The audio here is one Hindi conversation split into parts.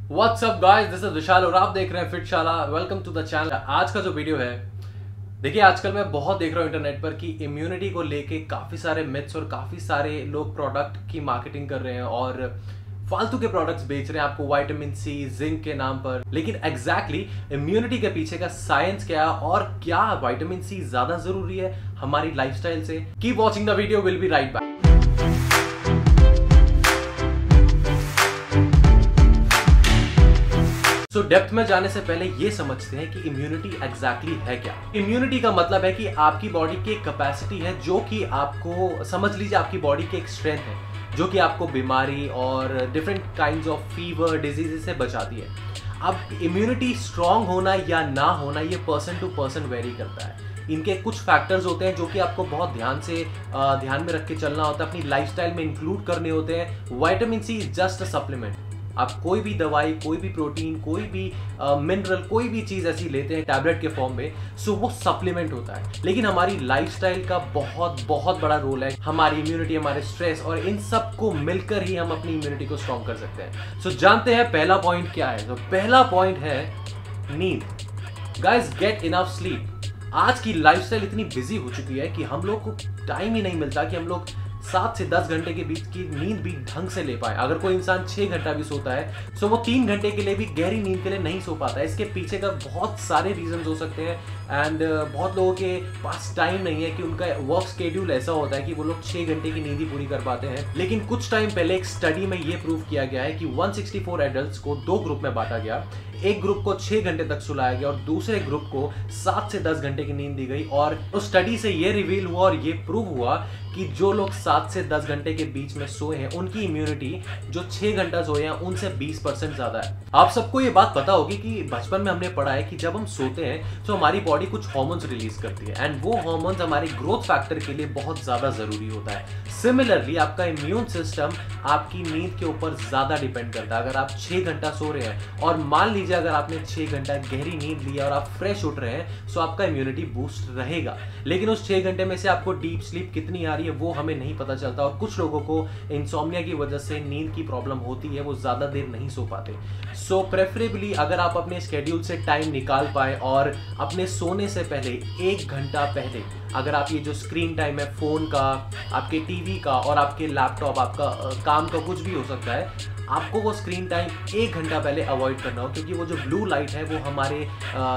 WhatsApp guys, this is Vishal और आप देख रहे हैं फिट शाला। Welcome to the channel. आज का जो वीडियो है, देखिए आजकल मैं बहुत देख रहा हूँ इंटरनेट पर कि इम्यूनिटी को लेके काफी सारे मिथ्स और काफी सारे लोग प्रोडक्ट की मार्केटिंग कर रहे हैं और फालतू के प्रोडक्ट्स बेच रहे हैं आपको विटामिन सी जिंक के नाम पर। लेकिन एग्जैक्टली इम्यूनिटी के पीछे का साइंस क्या है और क्या विटामिन सी ज्यादा जरूरी है हमारी लाइफस्टाइल से? Keep watching the video, will be right back. तो डेप्थ में जाने से पहले ये समझते हैं कि इम्यूनिटी एग्जैक्टली है क्या। इम्यूनिटी का मतलब है कि आपकी बॉडी की एक कैपेसिटी है जो कि आपको, समझ लीजिए आपकी बॉडी की एक स्ट्रेंथ है जो कि आपको बीमारी और different kinds of fever diseases से बचाती है। अब इम्यूनिटी स्ट्रांग होना या ना होना ये पर्सन टू पर्सन वेरी करता है। इनके कुछ फैक्टर्स होते हैं जो कि आपको बहुत ध्यान में रख के चलना होता है, अपनी लाइफस्टाइल में इंक्लूड करने होते हैं। Vitamin C is just a supplement. आप कोई भी दवाई, कोई भी प्रोटीन, कोई भी मिनरल, कोई भी चीज ऐसी लेते हैं टैबलेट के फॉर्म में, सो वो सप्लीमेंट होता है। लेकिन हमारी लाइफस्टाइल का बहुत बहुत बड़ा रोल है। हमारी इम्यूनिटी, हमारे स्ट्रेस और इन सब को मिलकर ही हम अपनी इम्यूनिटी को स्ट्रॉन्ग कर सकते हैं। सो जानते हैं पहला पॉइंट क्या है। तो पहला पॉइंट है नींद। Guys, get enough sleep. आज की लाइफस्टाइल इतनी बिजी हो चुकी है कि हम लोग को टाइम ही नहीं मिलता कि हम लोग 7 से 10 घंटे के बीच की नींद भी ढंग से ले पाए। अगर कोई इंसान 6 घंटा भी सोता है तो वो 3 घंटे के लिए भी गहरी नींद के लिए नहीं सो पाता है। इसके पीछे का बहुत सारे रीजंस हो सकते हैं एंड बहुत लोगों के पास टाइम नहीं है कि उनका वर्क शेड्यूल ऐसा होता है कि वो लोग 6 घंटे की नींद ही पूरी कर पाते हैं। लेकिन कुछ टाइम पहले एक स्टडी में ये प्रूव किया गया है कि 164 एडल्ट्स को 2 ग्रुप में बांटा गया। एक ग्रुप को 6 घंटे तक सुलाया गया और दूसरे ग्रुप को 7 से 10 घंटे की नींद दी गई। और उस स्टडी से ये रिवील हुआ और ये प्रूव हुआ कि जो लोग 7 से 10 घंटे के बीच में सोए हैं उनकी इम्यूनिटी जो 6 घंटा सोए हैं उनसे 20% ज्यादा है। आप सबको ये बात पता होगी कि बचपन में हमने पढ़ा है कि जब हम सोते हैं तो हमारी बॉडी कुछ हार्मोन्स रिलीज करती है एंड वो हार्मोन्स हमारे ग्रोथ फैक्टर के लिए बहुत ज्यादा जरूरी होता है। सिमिलरली आपका इम्यून सिस्टम आपकी नींद के ऊपर ज्यादा डिपेंड करता है। अगर आप 6 घंटा सो रहे हैं और मान लीजिए अगर आपने 6 घंटा गहरी नींद लिया और आप फ्रेश उठ रहे हैं तो आपका इम्यूनिटी बूस्ट रहेगा। लेकिन उस 6 घंटे में से आपको डीप स्लीप कितनी आ रही है वो हमें नहीं पता चलता और कुछ लोगों को इंसोम्निया की वजह से नींद की प्रॉब्लम होती है, वो ज्यादा देर नहीं सो पाते। सो प्रेफरेबली अगर आप अपने स्केड्यूल से टाइम निकाल पाए और अपने सोने से पहले 1 घंटा पहले अगर आप ये जो स्क्रीन टाइम है फोन का, आपके टीवी का और आपके लैपटॉप, आपका काम का कुछ भी हो सकता है, आपको वो स्क्रीन टाइम 1 घंटा पहले अवॉइड करना हो। क्योंकि वो जो ब्लू लाइट है वो हमारे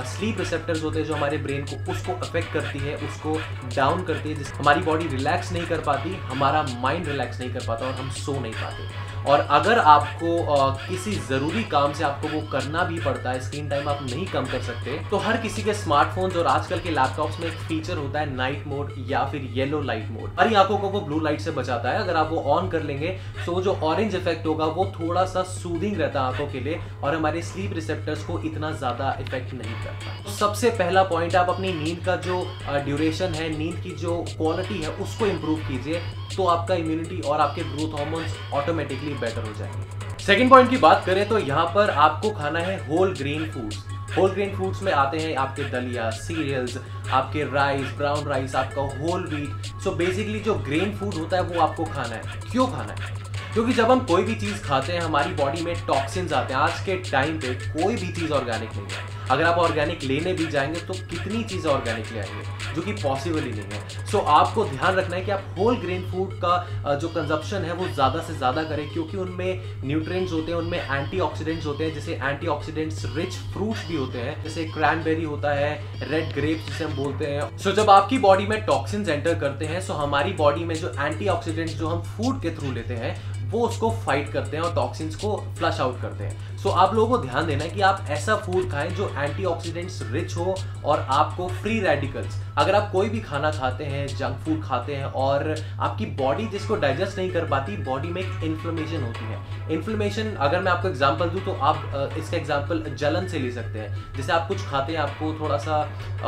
स्लीप रिसेप्टर्स होते हैं जो हमारे ब्रेन को उसको अफेक्ट करती है, उसको डाउन करती है, जिससे हमारी बॉडी रिलैक्स नहीं कर पाती, हमारा माइंड रिलैक्स नहीं कर पाता और हम सो नहीं पाते। और अगर आपको किसी जरूरी काम से आपको वो करना भी पड़ता है, स्क्रीन टाइम आप नहीं कम कर सकते, तो हर किसी के स्मार्टफोन्स और आजकल के लैपटॉप्स में एक फीचर होता है नाइट मोड या फिर येलो लाइट मोड। हमारी आंखों को वो ब्लू लाइट से बचाता है। अगर आप वो ऑन कर लेंगे तो जो ऑरेंज इफेक्ट होगा वो थोड़ा सा सूदिंग रहता है आंखों के लिए और हमारे स्लीप रिसेप्टर्स को इतना ज्यादा इफेक्ट नहीं करता। तो सबसे पहला पॉइंट, आप अपनी नींद का जो ड्यूरेशन है, नींद की जो क्वालिटी है उसको इंप्रूव कीजिए, तो आपका इम्यूनिटी और आपके ग्रोथ हार्मोन्स ऑटोमेटिकली बेटर हो जाएंगे। सेकंड पॉइंट की बात करें तो यहाँ पर आपको खाना है whole grain foods. Whole grain foods में आते हैं आपके दलिया, सीरियल्स, आपके राइस, ब्राउन राइस, आपका होल व्हीट। सो बेसिकली जो ग्रेन फूड होता है वो आपको खाना है। क्यों खाना है? क्योंकि जब हम कोई भी चीज खाते हैं हमारी बॉडी में टॉक्सिन्स आते हैं। आज के टाइम पे कोई भी चीज ऑर्गेनिक नहीं है। अगर आप ऑर्गेनिक लेने भी जाएंगे तो कितनी चीजें ऑर्गेनिक ले आएंगे, जो कि पॉसिबल ही नहीं है। सो आपको ध्यान रखना है कि आप होल ग्रेन फूड का जो कंजप्शन है वो ज्यादा से ज्यादा करें, क्योंकि उनमें न्यूट्रिएंट्स होते हैं, उनमें एंटीऑक्सीडेंट्स होते हैं। जैसे एंटीऑक्सीडेंट्स रिच फ्रूट्स भी होते हैं, जैसे क्रैनबेरी होता है, रेड ग्रेप्स जिसे हम बोलते हैं। सो जब आपकी बॉडी में टॉक्सिन्स एंटर करते हैं सो हमारी बॉडी में जो एंटीऑक्सीडेंट्स जो हम फूड के थ्रू लेते हैं वो उसको फाइट करते हैं और टॉक्सिन्स को फ्लश आउट करते हैं। सो आप लोगों को ध्यान देना है कि आप ऐसा फूड खाएं जो एंटीऑक्सीडेंट्स रिच हो और आपको फ्री रेडिकल्स। अगर आप कोई भी खाना खाते हैं, जंक फूड खाते हैं और आपकी बॉडी जिसको डाइजेस्ट नहीं कर पाती, बॉडी में एक इन्फ्लेमेशन होती है। इन्फ्लेमेशन, अगर मैं आपको एग्जांपल दूं तो आप इसका एग्जांपल जलन से ले सकते हैं। जैसे आप कुछ खाते हैं, आपको थोड़ा सा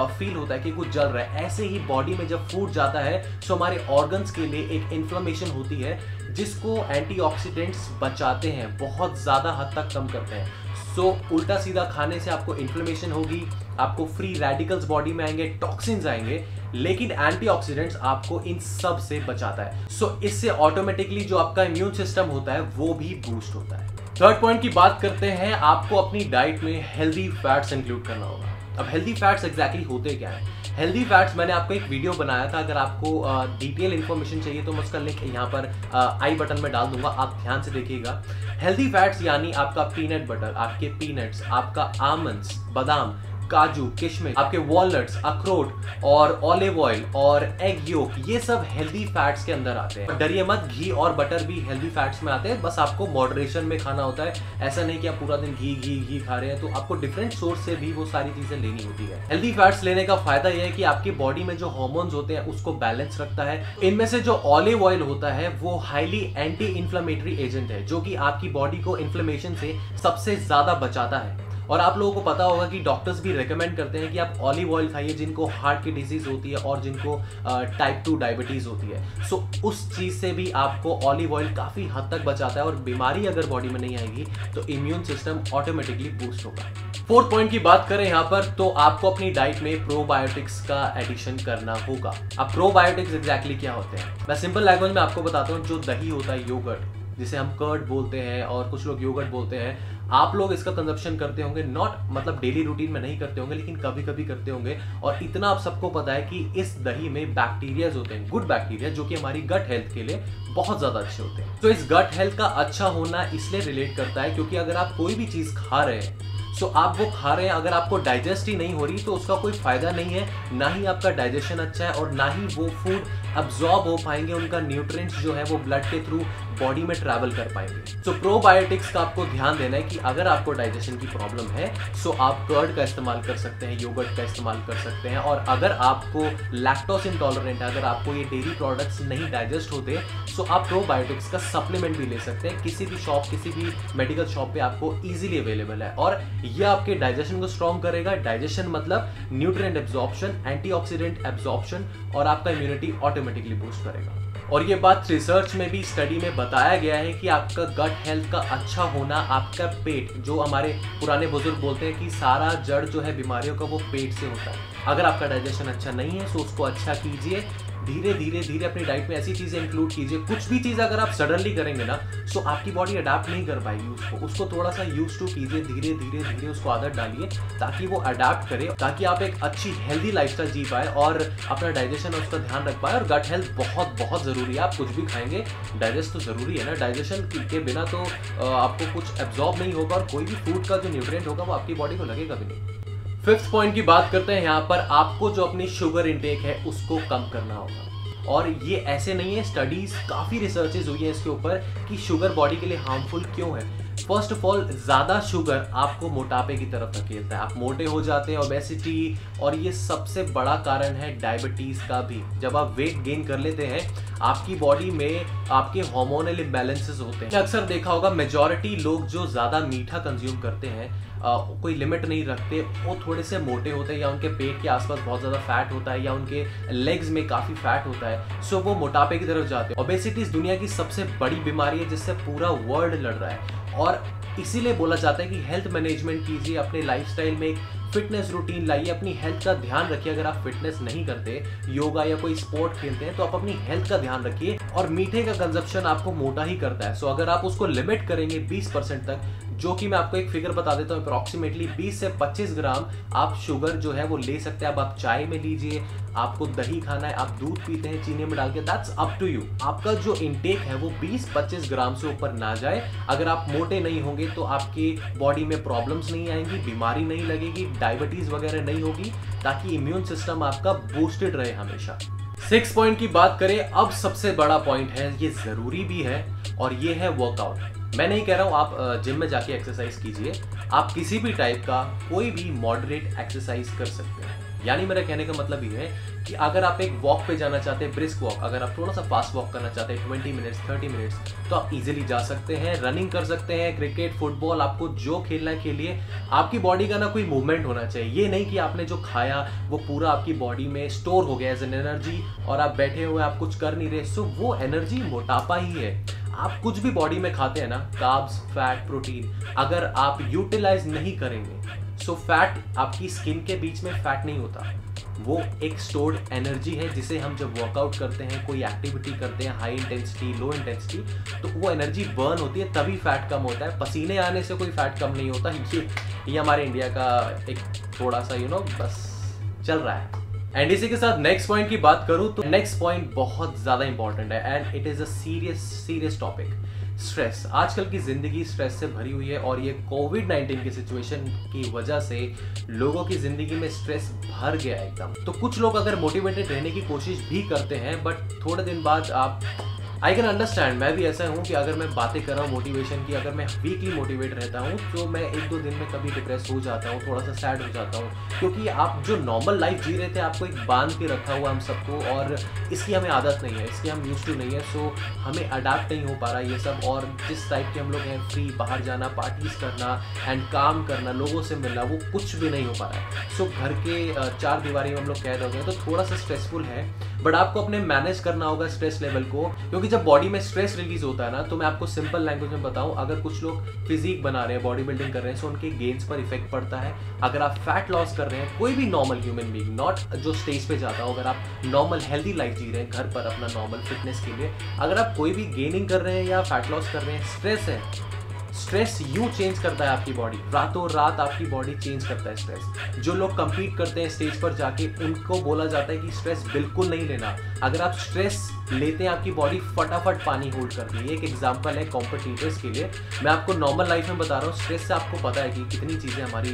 फील होता है कि कुछ जल रहा है, ऐसे ही बॉडी में जब फूड जाता है तो हमारे ऑर्गन्स के लिए एक इन्फ्लेमेशन होती है जिसको एंटीऑक्सीडेंट्स बचाते हैं, बहुत ज्यादा हद तक कम करते हैं। सो उल्टा सीधा खाने से आपको इन्फ्लेमेशन होगी, आपको फ्री रेडिकल्स बॉडी में आएंगे, टॉक्सिन्स आएंगे, लेकिन एंटीऑक्सीडेंट्स आपको इन सब से बचाता है। सो इससे ऑटोमेटिकली जो आपका इम्यून सिस्टम होता है वो भी बूस्ट होता है। थर्ड पॉइंट की बात करते हैं, आपको अपनी डाइट में हेल्दी फैट्स इंक्लूड करना होगा। अब हेल्दी फैट्स एग्जैक्टली होते क्या है? हेल्दी फैट्स मैंने आपको एक वीडियो बनाया था, अगर आपको डिटेल इन्फॉर्मेशन चाहिए तो मैं उसका लिंक यहाँ पर आई बटन में डाल दूंगा, आप ध्यान से देखिएगा। हेल्दी फैट्स यानी आपका पीनट बटर, आपके पीनट्स, आपका आमंड्स, बादाम, काजू, किशमिश, आपके वॉलनट्स, अखरोट और ऑलिव ऑयल और एग योक, ये सब हेल्दी फैट्स के अंदर आते हैं। डरिए मत, घी और बटर भी हेल्दी फैट्स में आते हैं, बस आपको मॉडरेशन में खाना होता है। ऐसा नहीं कि आप पूरा दिन घी घी घी खा रहे हैं, तो आपको डिफरेंट सोर्स से भी वो सारी चीजें लेनी होती है। हेल्दी फैट्स लेने का फायदा यह है कि आपकी बॉडी में जो हार्मोन्स होते हैं उसको बैलेंस रखता है। इनमें से जो ऑलिव ऑयल होता है वो हाईली एंटी इंफ्लेमेटरी एजेंट है, जो कि आपकी बॉडी को इन्फ्लेमेशन से सबसे ज्यादा बचाता है। और आप लोगों को पता होगा कि डॉक्टर्स भी रेकमेंड करते हैं कि आप ऑलिव ऑयल खाइए जिनको हार्ट की डिजीज होती है और जिनको टाइप 2 डायबिटीज होती है। सो उस चीज से भी आपको ऑलिव ऑयल काफी हद तक बचाता है, और बीमारी अगर बॉडी में नहीं आएगी तो इम्यून सिस्टम ऑटोमेटिकली बूस्ट होगा। फोर्थ पॉइंट की बात करें यहाँ पर, तो आपको अपनी डाइट में प्रोबायोटिक्स का एडिशन करना होगा। अब प्रोबायोटिक्स एग्जैक्टली क्या होते हैं, मैं सिंपल लैंग्वेज में आपको बताता हूँ। जो दही होता है, योगर्ट, जिसे हम कर्ड बोलते हैं और कुछ लोग योगर्ट बोलते हैं, आप लोग इसका कंजप्शन करते होंगे, नॉट मतलब डेली रूटीन में नहीं करते होंगे, लेकिन कभी कभी करते होंगे। और इतना आप सबको पता है कि इस दही में बैक्टीरियाज होते हैं, गुड बैक्टीरिया, जो कि हमारी गट हेल्थ के लिए बहुत ज्यादा अच्छे होते हैं। तो इस गट हेल्थ का अच्छा होना इसलिए रिलेट करता है क्योंकि अगर आप कोई भी चीज खा रहे हैं, सो आप वो खा रहे हैं, अगर आपको डाइजेस्ट ही नहीं हो रही तो उसका कोई फायदा नहीं है, ना ही आपका डाइजेशन अच्छा है और ना ही वो फूड अब्सॉर्ब हो पाएंगे, उनका न्यूट्रिएंट्स जो है वो ब्लड के थ्रू बॉडी में ट्रैवल कर पाएंगे। सो प्रोबायोटिक्स का आपको ध्यान देना है कि अगर आपको डाइजेशन की प्रॉब्लम है सो आप कर्ड का इस्तेमाल कर सकते हैं, योगर्ट का इस्तेमाल कर सकते हैं। और अगर आपको लैक्टोज इंटॉलरेंट है, अगर आपको ये डेयरी प्रोडक्ट्स नहीं डाइजेस्ट होते, सो आप प्रोबायोटिक्स का सप्लीमेंट भी ले सकते हैं। किसी भी शॉप, किसी भी मेडिकल शॉप पे आपको इजीली अवेलेबल है, और ये आपके डाइजेशन को स्ट्रॉन्ग करेगा। डाइजेशन मतलब न्यूट्रिएंट एब्जॉर्प्शन, एंटीऑक्सीडेंट एब्जॉर्प्शन, और आपका इम्यूनिटी ऑटोमेटिकली बूस्ट करेगा। और ये बात रिसर्च में भी, स्टडी में बताया गया है कि आपका गट हेल्थ का अच्छा होना, आपका पेट, जो हमारे पुराने बुजुर्ग बोलते हैं कि सारा जड़ जो है बीमारियों का वो पेट से होता है। अगर आपका डाइजेशन अच्छा नहीं है तो उसको अच्छा कीजिए, धीरे धीरे धीरे अपनी डाइट में ऐसी चीजें इंक्लूड कीजिए। कुछ भी चीज अगर आप सडनली करेंगे ना, सो आपकी बॉडी अडेप्ट नहीं कर पाएगी उसको थोड़ा सा यूज टू कीजिए, धीरे धीरे धीरे उसको आदत डालिए ताकि वो अडेप्ट करे, ताकि आप एक अच्छी हेल्दी लाइफस्टाइल जी पाए और अपना डाइजेशन है उसका ध्यान रख पाए। और गट हेल्थ बहुत बहुत जरूरी है। आप कुछ भी खाएंगे, डाइजेस्ट तो जरूरी है ना, डाइजेशन के बिना तो आपको कुछ एब्जॉर्ब नहीं होगा और कोई भी फूड का जो न्यूट्रिएंट होगा वो आपकी बॉडी को लगेगा भी नहीं। फिफ्थ पॉइंट की बात करते हैं यहाँ पर, आपको जो अपनी शुगर इंटेक है उसको कम करना होगा। और ये ऐसे नहीं है, स्टडीज, काफी रिसर्चेज हुई है इसके ऊपर कि शुगर बॉडी के लिए हार्मफुल क्यों है। फर्स्ट ऑफ ऑल, ज्यादा शुगर आपको मोटापे की तरफ धकेलता है, आप मोटे हो जाते हैं, ओबेसिटी, और ये सबसे बड़ा कारण है डायबिटीज का भी। जब आप वेट गेन कर लेते हैं, आपकी बॉडी में आपके हार्मोनल इम्बैलेंसेस होते हैं। अक्सर देखा होगा मेजॉरिटी लोग जो ज्यादा मीठा कंज्यूम करते हैं, कोई लिमिट नहीं रखते, वो थोड़े से मोटे होते हैं, या उनके पेट के आसपास बहुत ज़्यादा फैट होता है, या उनके लेग्स में काफ़ी फैट होता है, सो वो मोटापे की तरफ जाते हैं। ओबेसिटी इस दुनिया की सबसे बड़ी बीमारी है जिससे पूरा वर्ल्ड लड़ रहा है, और इसीलिए बोला जाता है कि हेल्थ मैनेजमेंट कीजिए, अपने लाइफस्टाइल में एक फिटनेस रूटीन लाइए, अपनी हेल्थ का ध्यान रखिए। अगर आप फिटनेस नहीं करते, योगा या कोई स्पोर्ट खेलते हैं, तो आप अपनी हेल्थ का ध्यान रखिए। और मीठे का कंजप्शन आपको मोटा ही करता है, सो अगर आप उसको लिमिट करेंगे 20% तक, जो कि मैं आपको एक फिगर बता देता हूँ, अप्रॉक्सीमेटली 20 से 25 ग्राम आप शुगर जो है वो ले सकते हैं। अब आप चाय में लीजिए, आपको दही खाना है, आप दूध पीते हैं चीनी में डाल के, दैट्स अप टू यू। आपका जो इंटेक है वो 20-25 ग्राम से ऊपर ना जाए। अगर आप मोटे नहीं होंगे तो आपकी बॉडी में प्रॉब्लम्स नहीं आएंगी, बीमारी नहीं लगेगी, डायबिटीज वगैरह नहीं होगी, ताकि इम्यून सिस्टम आपका बूस्टेड रहे हमेशा। 6 पॉइंट की बात करें, अब सबसे बड़ा पॉइंट है, ये जरूरी भी है, और ये है वर्कआउट। मैं नहीं कह रहा हूं आप जिम में जाके एक्सरसाइज कीजिए, आप किसी भी टाइप का कोई भी मॉडरेट एक्सरसाइज कर सकते हैं। यानी मेरा कहने का मतलब ये है कि अगर आप एक वॉक पे जाना चाहते हैं, ब्रिस्क वॉक, अगर आप थोड़ा सा फास्ट वॉक करना चाहते हैं 20 मिनट्स 30 मिनट्स, तो आप इजीली जा सकते हैं। रनिंग कर सकते हैं, क्रिकेट, फुटबॉल, आपको जो खेलना है खेलिए। आपकी बॉडी का ना कोई मूवमेंट होना चाहिए, ये नहीं कि आपने जो खाया वो पूरा आपकी बॉडी में स्टोर हो गया एज एन एनर्जी और आप बैठे हुए आप कुछ कर नहीं रहे, सो वो एनर्जी मोटापा ही है। आप कुछ भी बॉडी में खाते हैं ना, कार्ब्स, फैट, प्रोटीन, अगर आप यूटिलाइज नहीं करेंगे, सो फैट, आपकी स्किन के बीच में फैट नहीं होता, वो एक स्टोर्ड एनर्जी है जिसे हम जब वर्कआउट करते हैं, कोई एक्टिविटी करते हैं, हाई इंटेंसिटी, लो इंटेंसिटी, तो वो एनर्जी बर्न होती है, तभी फैट कम होता है। पसीने आने से कोई फैट कम नहीं होता। ये हमारे इंडिया का एक थोड़ा सा बस चल रहा है। एंड इसी के साथ नेक्स्ट पॉइंट की बात करूं तो नेक्स्ट पॉइंट बहुत ज्यादा इंपॉर्टेंट है and it is a serious topic. Stress. आजकल की जिंदगी स्ट्रेस से भरी हुई है और ये कोविड-19 की सिचुएशन की वजह से लोगों की जिंदगी में स्ट्रेस भर गया है एकदम। तो कुछ लोग अगर मोटिवेटेड रहने की कोशिश भी करते हैं बट थोड़े दिन बाद आप आई कैन अंडरस्टैंड, मैं भी ऐसा हूँ कि अगर मैं बातें कर रहा हूँ मोटिवेशन की, अगर मैं वीकली मोटिवेट रहता हूँ तो मैं 1-2 दिन में कभी डिप्रेस हो जाता हूँ, थोड़ा सा सैड हो जाता हूँ, क्योंकि आप जो नॉर्मल लाइफ जी रहे थे आपको एक बांध के रखा हुआ हम सबको, और इसकी हमें आदत नहीं है, इसकी हम यूज्ड टू नहीं है। सो हमें अडाप्ट नहीं हो पा रहा ये सब, और जिस टाइप के हम लोग हैं फ्री, बाहर जाना, पार्टीज करना एंड काम करना, लोगों से मिलना, वो कुछ भी नहीं हो पा रहा है। सो घर के 4 दीवारी में हम लोग कैद हो गए, तो थोड़ा सा स्ट्रेसफुल है, बट आपको अपने मैनेज करना होगा स्ट्रेस लेवल को, क्योंकि जब बॉडी में स्ट्रेस रिलीज होता है ना, तो मैं आपको सिंपल लैंग्वेज में बताऊं, अगर कुछ लोग फिजिक बना रहे हैं, बॉडी बिल्डिंग कर रहे हैं, सो उनके गेन्स पर इफेक्ट पड़ता है। अगर आप फैट लॉस कर रहे हैं, कोई भी नॉर्मल ह्यूमन बीइंग, नॉट जो स्टेज पे जाता हो, अगर आप नॉर्मल हेल्दी लाइफ जी रहे हैं घर पर अपना नॉर्मल फिटनेस के लिए, अगर आप कोई भी गेनिंग कर रहे हैं या फैट लॉस कर रहे हैं, स्ट्रेस है, स्ट्रेस यूं चेंज करता है आपकी बॉडी, रातों रात आपकी बॉडी चेंज करता है स्ट्रेस। जो लोग compete करते हैं स्टेज पर जाके, उनको बोला जाता है कि स्ट्रेस बिल्कुल नहीं लेना। अगर आप स्ट्रेस लेते हैं आपकी बॉडी फटाफट पानी होल्ड करती है। एक एग्जांपल है कॉम्पिटिटर्स के लिए, मैं आपको नॉर्मल लाइफ में बता रहा हूँ, स्ट्रेस से आपको पता है कि कितनी चीज़ें हमारी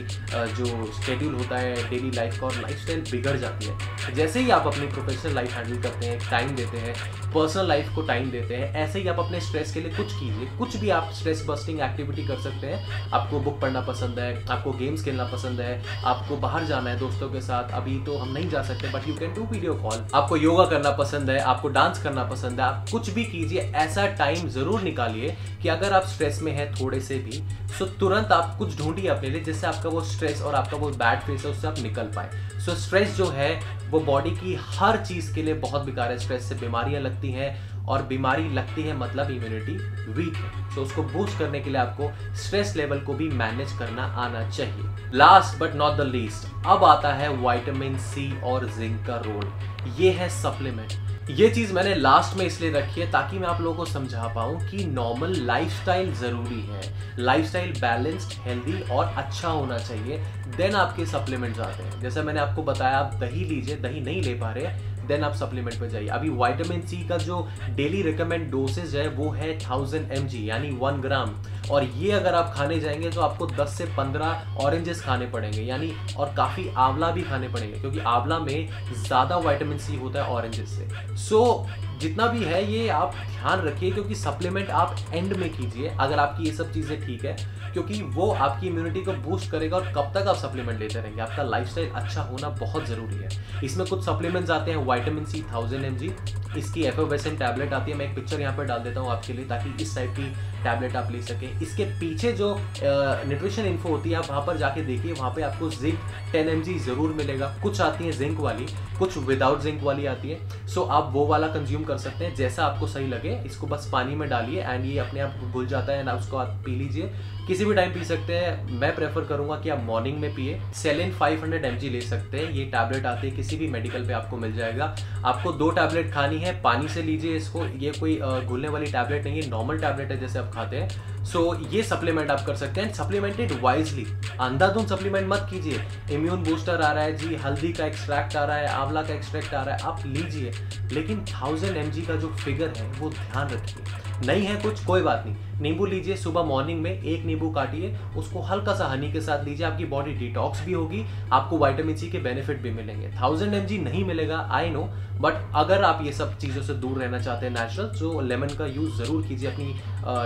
जो शेड्यूल होता है डेली लाइफ का और लाइफस्टाइल बिगड़ जाती है। जैसे ही आप अपनी प्रोफेशनल लाइफ हैंडल करते हैं, टाइम देते हैं, पर्सनल लाइफ को टाइम देते हैं, ऐसे ही आप अपने स्ट्रेस के लिए कुछ कीजिए। कुछ भी आप स्ट्रेस बस्टिंग एक्टिविटी कर सकते हैं। आपको बुक पढ़ना पसंद है, आपको गेम्स खेलना पसंद है, आपको बाहर जाना है दोस्तों के साथ, अभी तो हम नहीं जा सकते but you can do video call, आपको योगा करना पसंद है, आपको डांस करना पसंद है, आप कुछ भी कीजिए। ऐसा टाइम जरूर निकालिए कि अगर आप स्ट्रेस में है थोड़े से भी, सो तुरंत आप कुछ ढूंढिए अपने लिए जिससे आपका वो स्ट्रेस और आपका वो बैड फेस है उससे आप निकल पाए। सो स्ट्रेस जो है वो बॉडी की हर चीज के लिए बहुत बेकार है। स्ट्रेस से बीमारियां लगती हैं, और बीमारी लगती है मतलब इम्यूनिटी वीक है। सो उसको बूस्ट करने के लिए आपको स्ट्रेस लेवल को भी मैनेज करना आना चाहिए। Last but not the least, अब आता है विटामिन सी और जिंक का रोल। ये है सप्लीमेंट। ये चीज मैंने लास्ट में इसलिए रखी है ताकि मैं आप लोगों को समझा पाऊं कि नॉर्मल लाइफस्टाइल जरूरी है, लाइफस्टाइल बैलेंस्ड, हेल्दी और अच्छा होना चाहिए, देन आपके सप्लीमेंट्स आते हैं। जैसे मैंने आपको बताया, आप दही लीजिए, दही नहीं ले पा रहे, देन आप सप्लीमेंट पे जाइए। अभी विटामिन सी का जो डेली रिकमेंड डोसेज है वो है 1000 mg यानी 1 ग्राम, और ये अगर आप खाने जाएंगे तो आपको 10 से 15 ऑरेंजेस खाने पड़ेंगे, यानी और काफ़ी आंवला भी खाने पड़ेंगे, क्योंकि आंवला में ज़्यादा विटामिन सी होता है ऑरेंजेस से। सो जितना भी है ये आप ध्यान रखिए, क्योंकि सप्लीमेंट आप एंड में कीजिए अगर आपकी ये सब चीज़ें ठीक है, क्योंकि वो आपकी इम्यूनिटी को बूस्ट करेगा। और कब तक आप सप्लीमेंट लेते रहेंगे, आपका लाइफस्टाइल अच्छा होना बहुत ज़रूरी है। इसमें कुछ सप्लीमेंट्स आते हैं, विटामिन सी 1000 mg, इसकी एफोवेसेंट टैबलेट आती है, मैं एक पिक्चर यहाँ पर डाल देता हूँ आपके लिए ताकि इस टाइप की टैबलेट आप ले सकें। इसके पीछे जो न्यूट्रिशन इन्फो होती है आप वहाँ पर जाके देखिए, वहाँ पे आपको जिंक 10 mg ज़रूर मिलेगा। कुछ आती है जिंक वाली, कुछ विदाउट जिंक वाली आती है। सो आप वो वाला कंज्यूम कर सकते हैं जैसा आपको सही लगे। इसको बस पानी में डालिए एंड ये अपने आप घुल जाता है एंड आप उसको आप पी लीजिए, किसी भी टाइम पी सकते हैं। मैं प्रेफर करूंगा कि आप मॉर्निंग में पिए। सेलिन 500 mg ले सकते हैं, ये टैबलेट आती है, किसी भी मेडिकल पे आपको मिल जाएगा। आपको 2 टैबलेट खानी है, पानी से लीजिए इसको, ये कोई घुलने वाली टैबलेट नहीं है, नॉर्मल टैबलेट है जैसे आप खाते हैं। सो ये सप्लीमेंट आप कर सकते हैं, सप्लीमेंटेड वाइजली। अंधाधुंध सप्लीमेंट मत कीजिए। इम्यून बूस्टर आ रहा है जी, हल्दी का एक्सट्रैक्ट आ रहा है, आंवला का एक्सट्रैक्ट आ रहा है, आप लीजिए, लेकिन 1000 mg का जो फिगर है वो ध्यान रखिए। नहीं है कुछ, कोई बात नहीं, नींबू लीजिए, सुबह मॉर्निंग में 1 नींबू काटिए, उसको हल्का सा हनी के साथ लीजिए, आपकी बॉडी डिटॉक्स भी होगी, आपको विटामिन सी के बेनिफिट भी मिलेंगे। 1000 mg नहीं मिलेगा, आई नो, बट अगर आप ये सब चीज़ों से दूर रहना चाहते हैं नेचुरल, तो लेमन का यूज़ ज़रूर कीजिए अपनी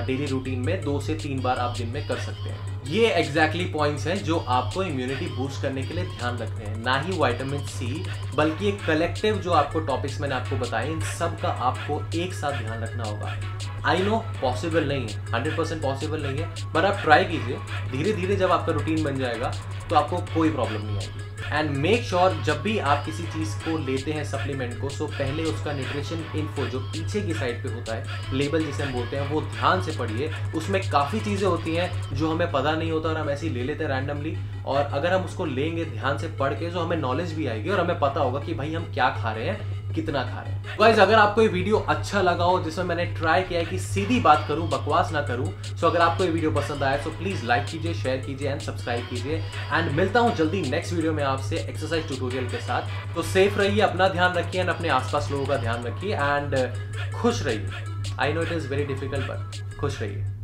डेली रूटीन में। 2 से 3 बार आप दिन में कर सकते हैं। ये एग्जैक्टली पॉइंट्स हैं जो आपको इम्यूनिटी बूस्ट करने के लिए ध्यान रखने हैं, ना ही विटामिन सी, बल्कि एक कलेक्टिव जो आपको टॉपिक्स मैंने आपको बताए, इन सब का आपको एक साथ ध्यान रखना होगा। आई नो पॉसिबल नहीं है, 100% पॉसिबल नहीं है, पर आप ट्राई कीजिए। धीरे धीरे जब आपका रूटीन बन जाएगा तो आपको कोई प्रॉब्लम नहीं आएगी। एंड मेक श्योर जब भी आप किसी चीज़ को लेते हैं सप्लीमेंट को, सो पहले उसका न्यूट्रिशन इन्फो जो पीछे की साइड पे होता है, लेबल जिसे हम बोलते हैं, वो ध्यान से पढ़िए। उसमें काफ़ी चीज़ें होती हैं जो हमें पता नहीं होता और हम ऐसे ही ले लेते हैं रैंडमली, और अगर हम उसको लेंगे ध्यान से पढ़ के, तो हमें नॉलेज भी आएगी और हमें पता होगा कि भाई हम क्या खा रहे हैं, कितना खा रहे हैं। गाइस, अगर आपको ये वीडियो अच्छा लगा हो, जिसमें मैंने ट्राई किया है कि सीधी बात करूं, बकवास ना करूं, सो अगर आपको ये वीडियो पसंद आया तो प्लीज लाइक कीजिए, शेयर कीजिए एंड सब्सक्राइब कीजिए। एंड मिलता हूं जल्दी नेक्स्ट वीडियो में आपसे एक्सरसाइज ट्यूटोरियल के साथ। तो सेफ रहिए, अपना ध्यान रखिए एंड अपने आसपास लोगों का ध्यान रखिए एंड खुश रहिए। I know it is very difficult but खुश रहिए।